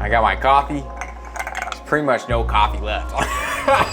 I got my coffee. There's pretty much no coffee left.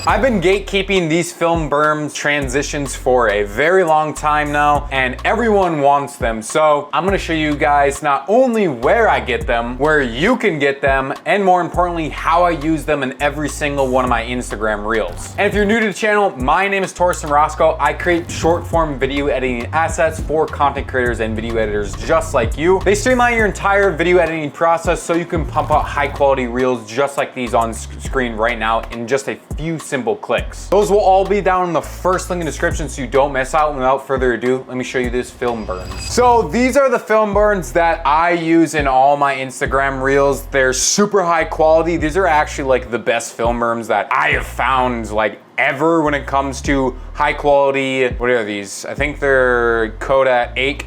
I've been gatekeeping these film berms transitions for a very long time now, and everyone wants them. So I'm gonna show you guys not only where I get them, where you can get them, and more importantly, how I use them in every single one of my Instagram reels. And if you're new to the channel, my name is Torsten Roscoe. I create short form video editing assets for content creators and video editors just like you. They streamline your entire video editing process so you can pump out high quality reels just like these on screen right now in just a few simple clicks. Those will all be down in the first link in the description so you don't miss out. Without further ado, let me show you this film burns. So these are the film burns that I use in all my Instagram reels. They're super high quality. These are actually like the best film burns that I have found like ever when it comes to high quality. What are these? I think they're Kodak 8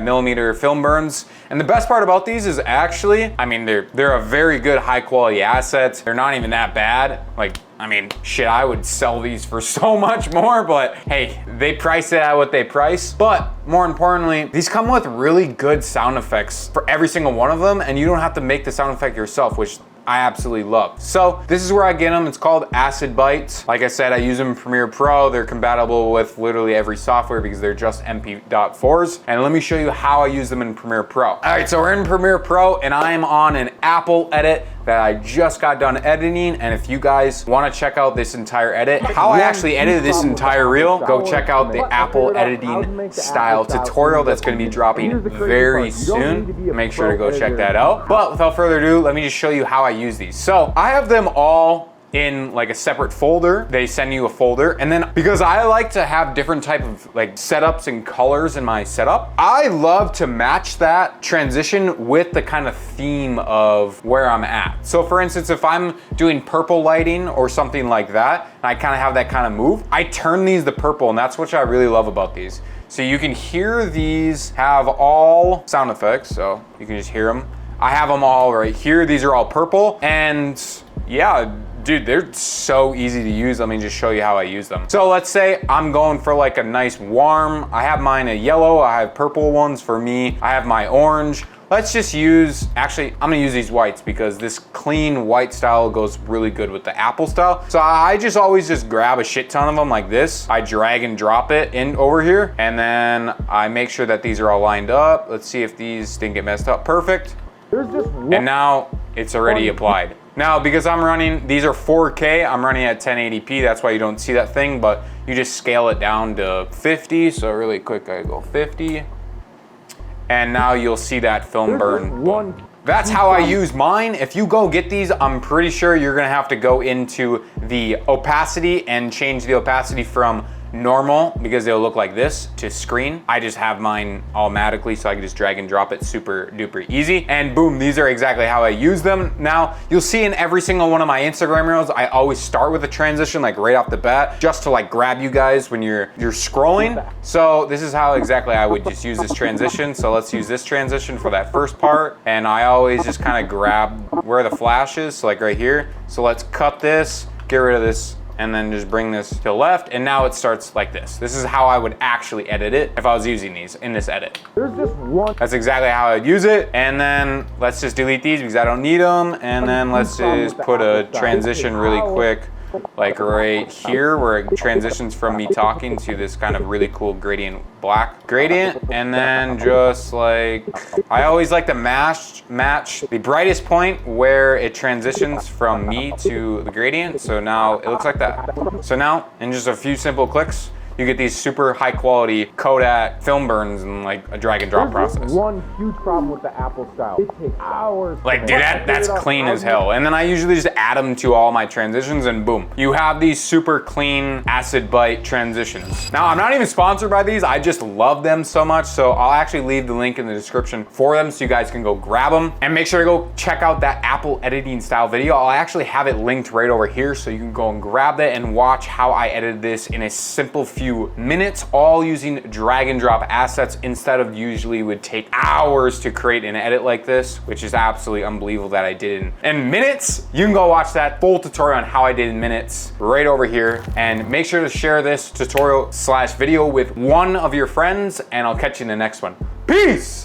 millimeter film burns. And the best part about these is actually, I mean, they're a very good high quality asset. They're not even that bad. Like, I mean, shit, I would sell these for so much more, but hey, they price it at what they price. But more importantly, these come with really good sound effects for every single one of them, and you don't have to make the sound effect yourself, which I absolutely love. So this is where I get them. It's called Acid Bites. Like I said, I use them in Premiere Pro. They're compatible with literally every software because they're just MP.4s. And let me show you how I use them in Premiere Pro. All right, so we're in Premiere Pro and I'm on an Apple edit that I just got done editing. And if you guys wanna check out this entire edit, how I actually edited this entire reel, go check out the Apple editing style tutorial that's gonna be dropping very soon. Make sure to go check that out. But without further ado, let me just show you how I use these. So I have them all in like a separate folder. They send you a folder, and then because I like to have different type of like setups and colors in my setup, I love to match that transition with the kind of theme of where I'm at. So for instance, if I'm doing purple lighting or something like that, and I kind of have that kind of move, I turn these to purple, and that's what I really love about these. So you can hear these have all sound effects, so you can just hear them. I have them all right here. These are all purple, and yeah, dude, they're so easy to use. Let me just show you how I use them. So let's say I'm going for like a nice warm, I have mine a yellow, I have purple ones for me, I have my orange. Let's just use, actually, I'm gonna use these whites because this clean white style goes really good with the Apple style. So I just always just grab a shit ton of them like this. I drag and drop it in over here, and then I make sure that these are all lined up. Let's see if these didn't get messed up. Perfect. And now it's already applied. Now, because I'm running, these are 4K, I'm running at 1080p, that's why you don't see that thing, but you just scale it down to 50. So really quick, I go 50. And now you'll see that film burn. That's how I use mine. If you go get these, I'm pretty sure you're gonna have to go into the opacity and change the opacity from normal, because they'll look like this, to screen. I just have mine automatically, so I can just drag and drop it super duper easy. And boom, these are exactly how I use them. Now, you'll see in every single one of my Instagram reels, I always start with a transition like right off the bat, just to like grab you guys when you're scrolling. So this is how exactly I would just use this transition. So let's use this transition for that first part. And I always just kind of grab where the flash is, so like right here. So let's cut this, get rid of this, and then just bring this to the left, and now it starts like this. This is how I would actually edit it if I was using these in this edit. There's just one. That's exactly how I'd use it. And then let's just delete these because I don't need them. And then let's just put a transition really quick, like right here, where it transitions from me talking to this kind of really cool gradient black gradient. And then just like, I always like to match the brightest point where it transitions from me to the gradient. So now it looks like that. So now in just a few simple clicks, you get these super high quality Kodak film burns and like a drag and drop process. One huge problem with the Apple style. It takes hours. Like, dude, that's clean as hell. And then I usually just add them to all my transitions, and boom, you have these super clean acid bite transitions. Now, I'm not even sponsored by these. I just love them so much. So I'll actually leave the link in the description for them so you guys can go grab them, and make sure to go check out that Apple editing style video. I'll actually have it linked right over here so you can go and grab that and watch how I edited this in a simple few minutes, all using drag and drop assets instead of usually would take hours to create an edit like this, which is absolutely unbelievable that I did in minutes. You can go watch that full tutorial on how I did in minutes right over here, and make sure to share this tutorial / video with one of your friends, and I'll catch you in the next one. Peace!